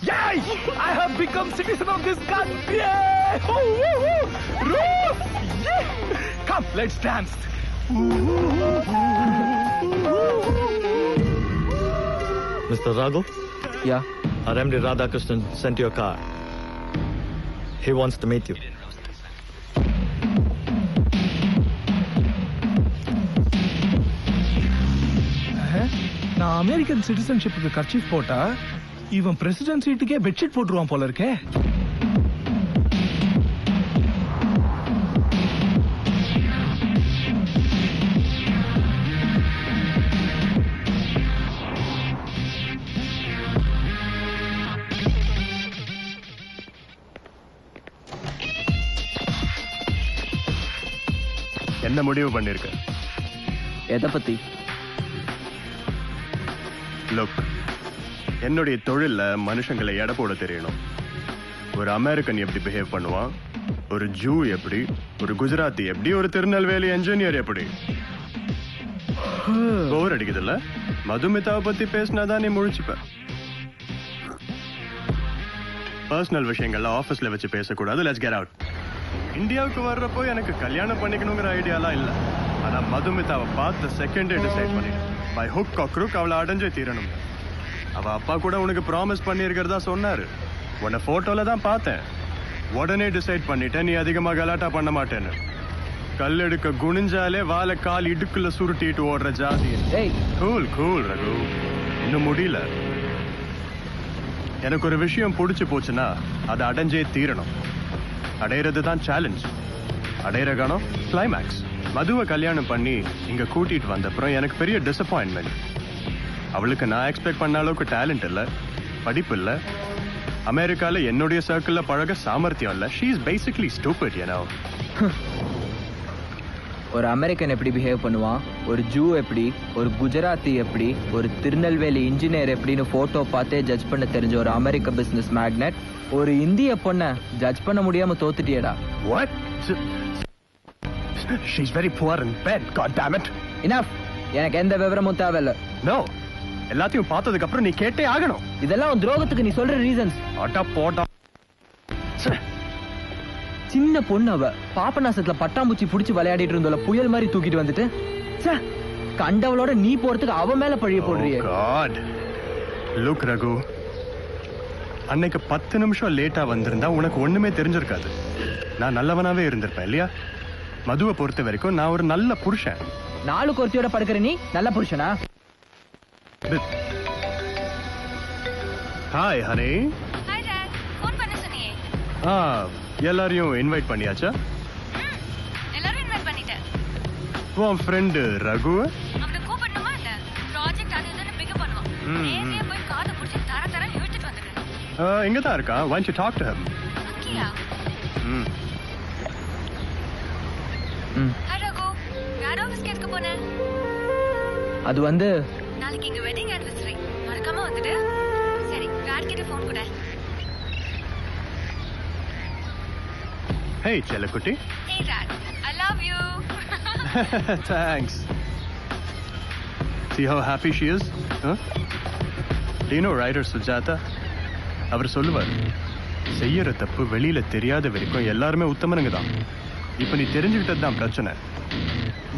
Yay! I have become citizen of this country! Roof! Yeah! Come, let's dance! Mr. Raghu? Yeah. Our MD Radhakrishnan sent you a car. He wants to meet you. நான் American சிட்டிசன்ஷிப்புக்கு kerchief போட்டா இவன் president சீட்டுக்கே bedsheet போட்டுருவான் போல இருக்கே. என்ன முடிவு பண்ணிருக்க? எதை பத்தி? லுக், என்னுடைய தொழில்ல மனுஷங்களை எடை போட தெரியணும். ஒரு அமெரிக்கன் எப்படி பிஹேவ் பண்ணுவான், ஒரு ஜூ எப்படி, ஒரு குஜராத்தி எப்படி, ஒரு திருநெல்வேலி என்ஜினியர் எப்படி. போர் அடிக்குதுல்ல? மதுமிதாவை பத்தி பேசினாதான் நீ முழிச்சுப்ப. பர்சனல் விஷயங்கள்ல ஆபீஸ்ல வச்சு பேசக்கூடாது. Let's get out. இந்தியாவுக்கு வர்றப்போ எனக்கு கல்யாணம் பண்ணிக்கணுங்கிற ஐடியாலாம் இல்ல. ஆனா மதுமிதாவை பார்த்த செகண்டே டிசைட் பண்ணிட்டேன். பை ஹுக் ஆர் க்ரூக் அவளை அடைஞ்சே தீரணும். அவ அப்பா கூட உனக்கு ப்ராமிஸ் பண்ணியிருக்கிறதா சொன்னாரு. உன்னை போட்டோல தான் பார்த்தேன். உடனே டிசைட் பண்ணிட்டேன் நீ அதிகமா கலாட்டா பண்ண மாட்டேன்னு. கல் எடுக்க குனிஞ்சாலே வாழை கால் இடுக்குள்ள சுருட்டிட்டு ஓடுற ஜாதி. கூல் கூல் ரகு, இன்னும் முடியல. எனக்கு ஒரு விஷயம் பிடிச்சு போச்சுன்னா அதை அடைஞ்சே தீரணும். அடையிறது தான் சேலஞ்ச், அடையிற கணம் கிளைமேக்ஸ். மதுவை கல்யாணம் பண்ணி இங்க கூட்டிட்டு வந்தப்புறம் எனக்கு பெரிய டிசப்பாயின்மெண்ட். அவளுக்கு நான் எக்ஸ்பெக்ட் பண்ண அளவுக்கு டேலண்ட் இல்ல, படிப்பு இல்ல, அமெரிக்கால என்னுடைய சர்க்கிள்ல பழக சாமர்த்தியம் இல்ல. She is basically stupid, you know. ஒரு அமெரிக்கன் எப்படி பிஹேவ் பண்ணுவான், ஒரு ஜூ எப்படி, ஒரு குஜராத்தி எப்படி, ஒரு திருநெல்வேலி இன்ஜினியர் எப்படின்னு போட்டோ பார்த்தே ஜட்ஜ் பண்ண தெரிஞ்ச ஒரு அமெரிக்க பிசினஸ் மேக்னெட் ஒரு இந்திய பொண்ண ஜட்ஜ் பண்ண முடியாம தோத்துட்டியடா. What? She's very poor and bad, god damn it. Enough. எனக்கு எந்த விவரமும் தேவையில்ல. No. எல்லாத்தையும் பார்த்ததுக்கு அப்புறம் நீ கேட்டே ஆகணும். இதெல்லாம் உன் துரோகத்துக்கு நீ சொல்ற ரீசன்ஸ். அட போடா. சின்ன பொண்ணு அவ. பாபநாசத்துல பட்டாம்பூச்சி புடிச்சு விளையாடிட்டு இருந்தோல புயல் மாதிரி தூக்கிட்டு வந்துட்டு கண்டவளோட நீ போறதுக்கு அவ மேல பழிய போடுறியே. God. Look ரகு, அன்னைக்கு 10 நிமிஷம் லேட்டா வந்திருந்தா உனக்கு ஒண்ணுமே தெரிஞ்சிருக்காது. நான் நல்லவனாவே இருந்திருப்பேன் இல்லையா? மதுவை பொறுத்த வரைக்கும் நான் ஒரு நல்ல புருஷன். 4 கொர்த்தியோட படுக்கிற நீ நல்ல புருஷனா? Hi honey. Hi dad, phone பண்ண சொன்னியே. எல்லாரையும் இன்வைட் பண்ணியாச்சா? எல்லாரும் இன்வைட் பண்ணிட்டேன். உன் ஃப்ரெண்டு ரகு அவனை கூப்பிடணுமா இல்ல? ப்ராஜெக்ட் அது இதுன்னு பிக்கப் பண்ணுவான். நேரே போய் காதை பிடிச்சி தர இழுத்துட்டு வந்துடுறேன். இங்க தான் இருக்கா. Why don't you talk to him? அங்கியா? ஹாய் ரகு, யார் ஆஃபீஸ்க்கு எதுக்கு போன? அது வந்து நாளைக்கு எங்க வெட்டிங் ஆனிவர்சரி, மறக்காம வந்துடு. சரி, டாட் கிட்ட ஃபோன் கொடு. Hey செல்லக்குட்டி. Hey dad, I love you. Thanks. See how happy she is? Huh? Do you know writer Sujata? அவர் சொல்லுவார், செய்யற தப்பு வெளியில தெரியாத வரைக்கும் எல்லாருமே உத்தமனுங்க தான். இப்ப நீ தெரிஞ்சுக்கிட்டது தான் பிரச்சனை.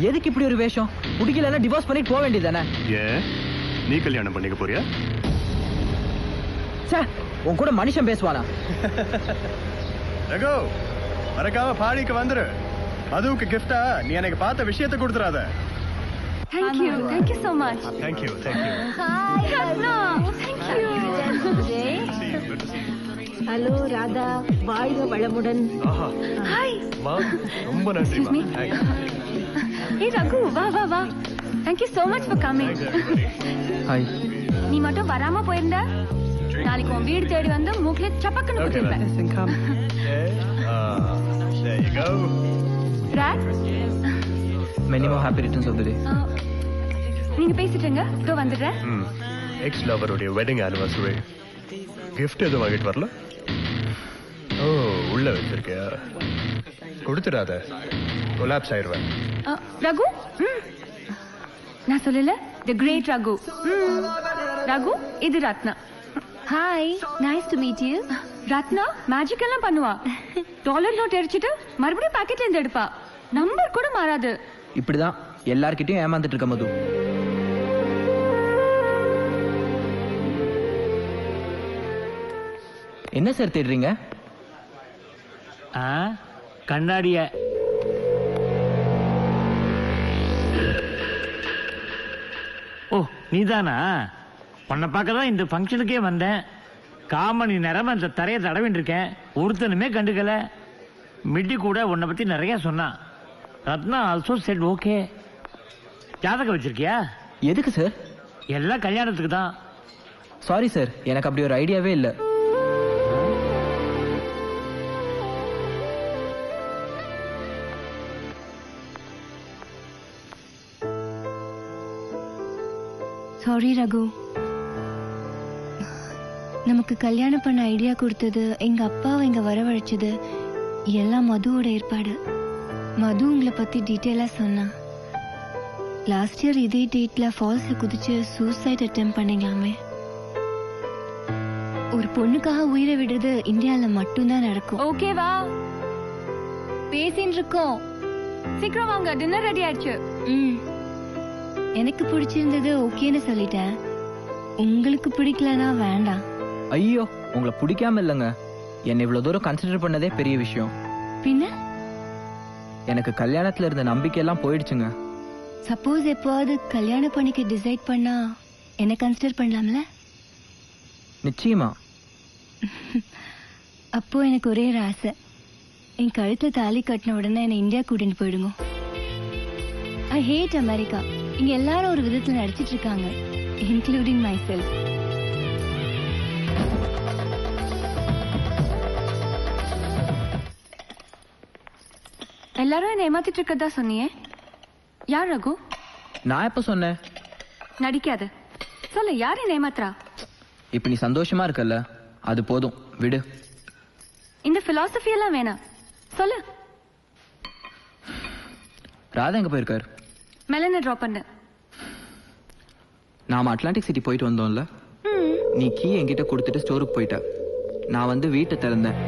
எதுக்கு இப்படி ஒரு வேஷம்? பிடிக்கலன்னா டிவோர்ஸ் பண்ணிட்டு போக வேண்டியதானே? ஏன் நீ கல்யாணம் பண்ணிக்க போறியா? உன் கூட மனுஷன் பேசுவானா? ரகு, மறக்காம பாடிக்கு வந்துரு. மதுவுக்கு கிஃப்டா நீ எனக்கு பார்த்த விஷயத்தை கொடுத்துறாத. Thank you so much. Thank you. Hi Ratna, thank you. Hello Radha, வாழ்க வளமுடன். Hi. ரொம்ப நன்றி. Hey Raghu, வா. Thank you so much for coming. Hi. நீ மட்டும் வராம போயிருந்தா நாளைக்கு உன் வீடு தேடி வந்து மூக்கிலே சப்பக்குன்னு குத்திருப்பேன். There you go. Rad? Many more happy returns of the day. நீங்க பேசிட்டுங்க, இதோ வந்துடுறேன். எக்ஸ் லவருடைய வெட்டிங் ஆனிவர்சரி கிஃப்ட் எதுவும் வாங்கிட்டு வரல? ஓ, உள்ள வச்சிருக்கியா? கொடுத்துடாத, கொலாப்ஸ் ஆயிடுவேன். ரகு, நான் சொல்லல தி கிரேட் ரகு. ரகு, இது Ratna. Hi, nice to meet you. Ratna magic எல்லாம் பண்ணுவா. டாலர் நோட் எரிச்சிட்டு மறுபடியும் பாக்கெட்ல இருந்து எடுப்பா. நம்பர் கூட மாறாது. இப்படிதான் எல்லார்கிட்டயும் ஏமாந்துட்டு இருக்க மது. என்ன சார் தேடுறீங்க? கண்ணாடிய. ஓ, நீதானா? உன்னை பார்க்க தான் இந்த ஃபங்க்ஷனுக்கே வந்தேன். 1/4 மணி நேரம் அந்த தரையை தடவிட்டு இருக்கேன். ஒருத்தனுமே கண்டுக்கல. மிட்டி கூட உன்னை பத்தி நிறைய சொன்னான். Ratna also said okay. ஜாதகம் வச்சிருக்கியா? எதுக்கு சார்? எல்லாம் கல்யாணத்துக்கு தான். சாரி சார், எனக்கு அப்படி ஒரு ஐடியாவே இல்லை. சாரி ரகு, நமக்கு கல்யாணம் பண்ண ஐடியா கொடுத்தது, எங்க அப்பாவை இங்க வரவழைச்சது எல்லாம் மதுவோட ஏற்பாடு. மது உங்களை பத்தி டீட்டெயிலா சொன்னா. லாஸ்ட் இயர் இதே டேட்ல ஃபால்ஸ்ல குதிச்சு சூசைட் அட்டெம்ப்ட் பண்ணீங்களாமே. ஒரு பொண்ணுக்காக உயிரை விடுறது இந்தியால மட்டும்தான் நடக்கும். ஓகேவா? பேசின்னு இருக்கோம். சீக்கிரம் வாங்க, டின்னர் ரெடி ஆயிடுச்சு. எனக்கு பிடிச்சிருந்தது ஓகேன்னு சொல்லிட்டேன். உங்களுக்கு பிடிக்கலனா வேண்டாம். ஐயோ, உங்களை பிடிக்காம இல்லைங்க. என்னை இவ்வளவு தூரம் கன்சிடர் பண்ணதே பெரிய விஷயம். பின்ன எனக்கு கல்யாணத்துல இருந்த நம்பிக்கையெல்லாம் போயிடுச்சுங்க. சப்போஸ் எப்போது கல்யாணம் பண்ணிக்க டிசைட் பண்ணா என்ன கன்சிடர் பண்ணலாம்ல? நிச்சயமா. அப்போ எனக்கு ஒரே ஒரு ஆசை, என் கழுத்துல தாலி கட்டின உடனே என்னை இந்தியா கூட்டிட்டு போயிடுங்க. ஐ ஹேட் அமெரிக்கா. இங்க எல்லாரும் ஒரு விதத்துல நடிச்சிட்டு இருக்காங்க, இன்க்ளூடிங் மை செல்ஃப். எல்லாரும் என்ன ஏமாத்திட்டு இருக்கதா சொன்னியே, யார் ரகு? நான் எப்ப சொன்னேன்? நடிக்காத, சொல்லு, யார் என்ன ஏமாத்துறா? இப்ப நீ சந்தோஷமா இருக்கல்ல, அது போதும், விடு. இந்த பிலாசபி எல்லாம் வேணாம், சொல்லு. ராதா எங்க போயிருக்காரு? மெலனை டிராப் பண்ணு. நாம அட்லாண்டிக் சிட்டி போயிட்டு வந்தோம்ல, நீ கீ என்கிட்ட கொடுத்துட்டு ஸ்டோருக்கு போயிட்ட. நான் வந்து வீட்டை திறந்தேன்.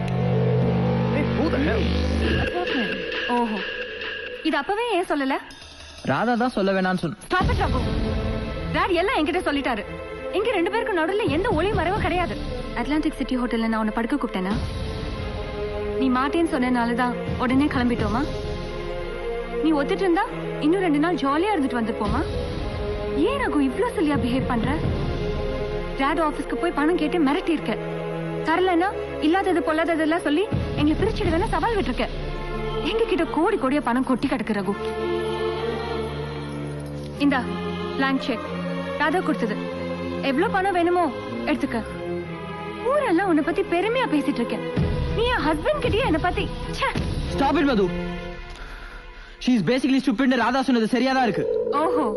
ஓஹோ, இது அப்பவே ஏன் சொல்லல? ராதா தான் சொல்ல வேணாம்னு சொன்ன. Stop it Raghu. டாட் எல்லாம் என்கிட்ட சொல்லிட்டாரு. இங்க 2 பேருக்கு நடுவுல எந்த ஒளி மறைவும் கிடையாது. அட்லாண்டிக் சிட்டி ஹோட்டல்ல நான் உன்னை படுக்க கூப்பிட்டேனா? நீ மாட்டேன்னு சொன்னனாலதான் உடனே கிளம்பிட்டோமா? நீ ஒத்துட்டு இருந்தா இன்னும் 2 நாள் ஜாலியா இருந்துட்டு வந்துருப்போமா? ஏன் ரகு இவ்ளோ சொல்லியா பிஹேவ் பண்ற? டாட் ஆபீஸ்க்கு போய் பணம் கேட்டு மிரட்டி இருக்க. தரலன்னா இல்லாதது பொல்லாததெல்லாம் சொல்லி எங்களை பிரிச்சிடுவேன்னு சவால் விட்டுருக்க. எங்க கிட்ட கோடி கோடியா பணம் கொட்டி கிடக்கு ரகு. இந்தா பிளாங்க் செக், ராதா கொடுத்தது. எவ்வளவு பணம் வேணுமோ எடுத்துக்க. ஊரெல்லாம் உன்னை பத்தி பெருமையா பேசிட்டு இருக்க. நீ என் ஹஸ்பண்ட் கிட்டயே என்ன பத்தி. Stop it Madhu. She is basically stupid. Radha சொன்னது சரியாதான் இருக்கு. ஓஹோ,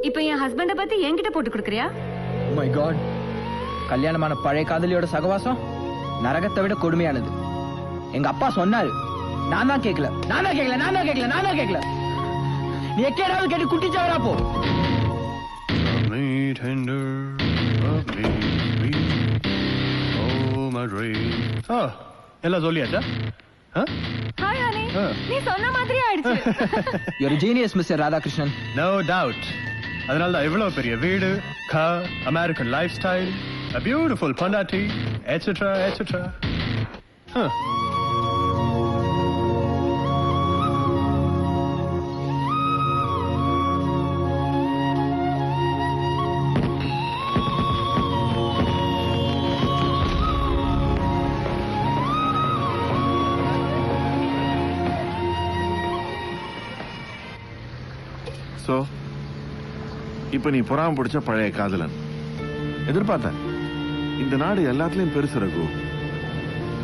இப்போ என் ஹஸ்பண்ட பத்தி என்கிட்ட போட்டு கொடுக்கறியா? ஓ மை காட், கல்யாணமான பழைய காதலியோட சகவாசம் நரகத்தை விட கொடுமையானது. எங்க அப்பா சொன்னாரு, நான் தான் கேட்கல. நீ எக்கேடாவது கேட்டு குட்டிச்சாவரா போ. எல்லாம் சொல்லியாச்சா? ஹாய் ஹனி, நீ சொன்ன மாதிரி ஆயிடுச்சு. You are genius mister Radhakrishnan. No doubt. அதனால தான் இவ்வளவு பெரிய வீடு, car, American life style, a beautiful பொண்டாட்டி, etc etc. சோ இப்ப நீ பொறாம பிடிச்ச பழைய காதலன். எதிர்பார்த்தேன். இந்த நாடு எல்லாத்துலயும் பெருசு ரகு.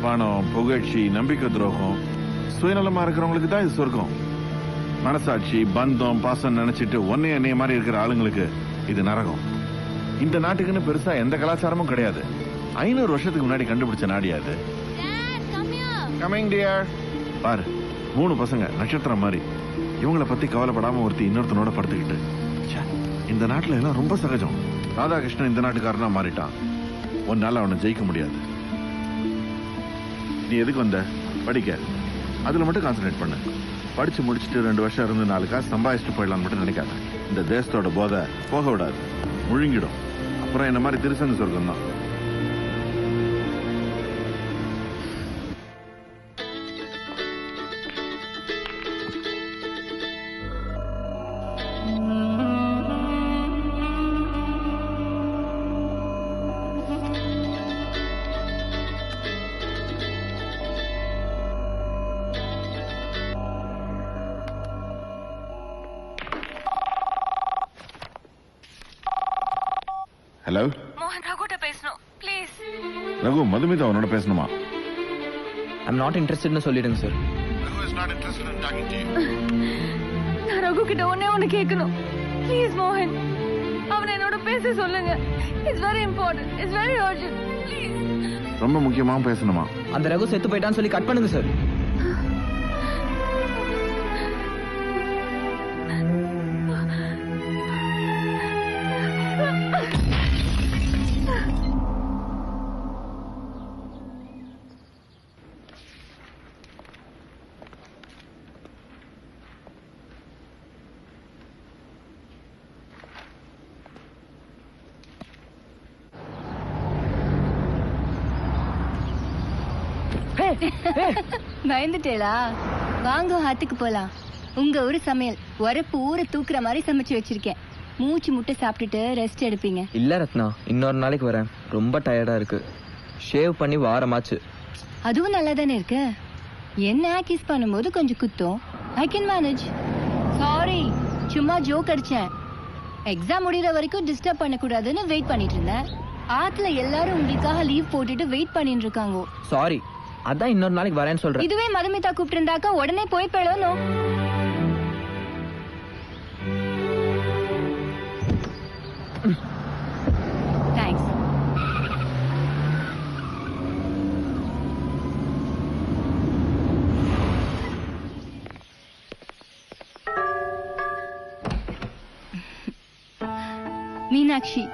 பணம், புகழ்ச்சி, நம்பிக்கை துரோகம், சுயநலமா இருக்கிறவங்களுக்கு தான் இது சொர்க்கம். மனசாட்சி, பந்தம், பாசம் நினைச்சிட்டு என்னைய மாதிரி இருக்கிற ஆளுங்களுக்கு இது நரகம். இந்த நாட்டுக்குன்னு பெருசா எந்த கலாச்சாரமும் கிடையாது. 500 வருஷத்துக்கு முன்னாடி கண்டுபிடிச்ச நாடியாது. Coming dear. பாரு, 3 பசங்க நட்சத்திரம் மாதிரி. இவங்கள பத்தி கவலைப்படாம ஒருத்தி இன்னொருத்தனோட படுத்துக்கிட்டு. இந்த நாட்டுல எல்லாம் ரொம்ப சகஜம். ராதாகிருஷ்ணன் இந்த நாட்டுக்காரனா மாறிட்டான். ஒன்னால அவனை ஜெயிக்க முடியாது. நீ எதுக்கு வந்த? படிக்க. அதுல மட்டும் கான்சென்ட்ரேட் பண்ணு. படிச்சு முடிச்சுட்டு 2 வருஷம் இருந்து 4 காசு சம்பாதிச்சுட்டு போயிடலாம்னு மட்டும் நினைக்காத. இந்த தேசத்தோட போதை போக விடாது, முழுங்கிடும். அப்புறம் என்ன மாதிரி திருசங்க சொர்க்கம் தான். ஹலோ மோகன், ரகுட்ட பேசணும் ப்ளீஸ். ரகு, மதுமிதா அவனோட பேசணுமா? ஐம் நாட் இன்ட்ரெஸ்டட்னு சொல்லிடுங்க சார். நான் ரகு கிட்ட ஒண்ணு கேட்கணும் ப்ளீஸ். மோகன், அவனை என்னோட பேச சொல்லுங்க. It's very important, it's very urgent please. ரொம்ப முக்கியமா பேசணுமா? அந்த ரகு செத்து போயிட்டான்னு சொல்லி கட் பண்ணுங்க சார். பயந்துட்டேளா? வாங்க ஹாத்துக்கு போலாம். உங்க ஊரு சமையல் உரப்பு ஊரை தூக்குற மாதிரி சமைச்சு வச்சிருக்கேன். மூச்சு முட்டை சாப்பிட்டுட்டு ரெஸ்ட் எடுப்பீங்க. இல்ல ரத்னா, இன்னொரு நாளைக்கு வரேன். ரொம்ப டயர்டா இருக்கு. ஷேவ் பண்ணி வாரமாச்சு. அதுவும் நல்லா தானே இருக்கு. என்ன கிஸ் பண்ணும்போது கொஞ்சம் குத்தும். I can manage. சாரி, சும்மா ஜோக் அடிச்சேன். எக்ஸாம் முடிகிற வரைக்கும் டிஸ்டர்ப் பண்ணக்கூடாதுன்னு வெயிட் பண்ணிட்டு இருந்தேன். ஆத்துல எல்லாரும் உங்களுக்காக லீவ் போட்டுட்டு வெயிட் பண்ணிட்டு இருக்காங்க. சாரி, அதான் இன்னொரு நாளைக்கு வரேன்னு சொல்றேன். இதுவே மதுமிதா கூப்பிட்டு இருந்தாக்கா உடனே போய் போயிடணும். தேங்க்ஸ். மீனாட்சி,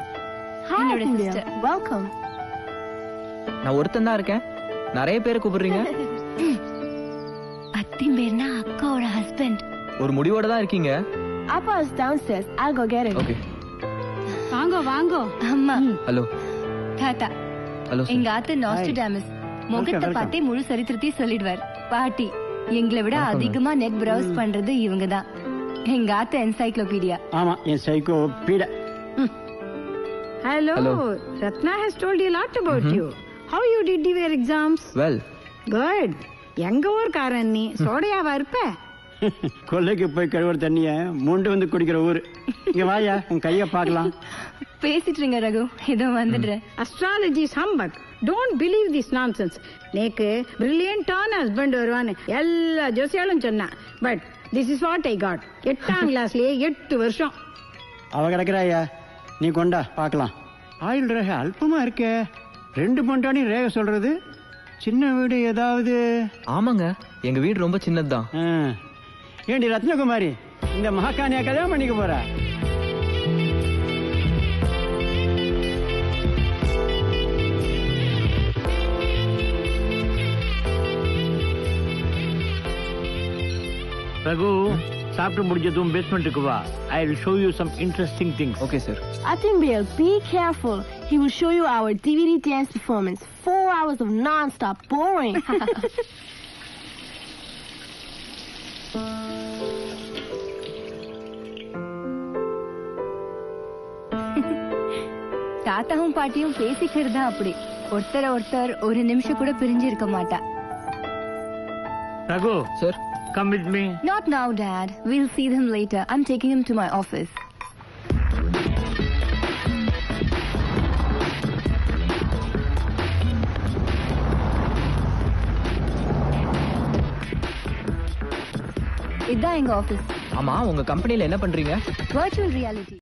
என்னோட சிஸ்டர். வெல்கம். நான் ஒருத்தன் தான் இருக்கேன், நிறைய பேரை கூப்பிடுறீங்க. அத்தின் பேர்னா அக்காவோட ஹஸ்பண்ட். ஒரு முடிவோட தான் இருக்கீங்க. Appa is downstairs. I'll go get him. Okay. வாங்கோ வாங்கோ. அம்மா. ஹலோ. தாத்தா. ஹலோ. எங்க ஆத்து நாஸ்ட்ரடாமஸ். முகத்தை பார்த்தே முழு சரித்திரத்தையும் சொல்லிடுவார். பாட்டி, எங்களை விட அதிகமா நெட் பிரவுஸ் பண்றது இவங்க தான். எங்க ஆத்து என்சைக்ளோபீடியா. ஆமா, encyclopedia. Hello. Hello. Ratna has told you a lot about you. How you did your exams? Well, Good. எங்க ஊர்க்காரன் நீ சோடையாவா இருப்ப? கொல்லைக்கு போய் கழுவுற தண்ணிய மூண்டு வந்து குடிக்கிற ஊரு. இங்க வாயா, உன் கைய பார்க்கலாம். பேசிட்டு இருங்க ரகு, இதோ வந்துடுறேன். Astrology is humbug. Don't believe this nonsense. நேக்கு பிரில்லியண்டான ஹஸ்பண்ட் வருவான்னு எல்லா ஜோசியாலும் சொன்னா. But this is what I got. 8ஆம் கிளாஸ்லயே 8 வருஷம். அவ கிடக்குறாயா, நீ கொண்டா பார்க்கலாம். ஆயுள் ரேகை அல்பமா இருக்கே. 2 பொண்டானி ரேகை சொல்றது. சின்ன வீடு ஏதாவது? ஆமாங்க, எங்க வீடு ரொம்ப சின்னதுதான். ஏண்டி ரத்னகுமாரி, இந்த மகாகாணியா கல்யாணம் பண்ணிக்க போற? ரகு, சாப்பிட்டு முடிஞ்சதும் பேஸ்மெண்ட்டுக்கு வா. I will show you some interesting things. Okay sir. Attenbale, be careful. He will show you our DVD dance performance. 4 hours of non-stop boring. தாத்தாவும் பாட்டியும் பேசிக்கிறதா அப்படி. ஒருத்தர் ஒரு நிமிஷம் கூட பிரிஞ்சு இருக்க மாட்டா. Raghu sir, come with me. Not now, Dad. We'll see them later. I'm taking him to my office. இதான் எங்க ஆபீஸ். ஆமா, உங்க கம்பெனில என்ன பண்றீங்க? Virtual reality.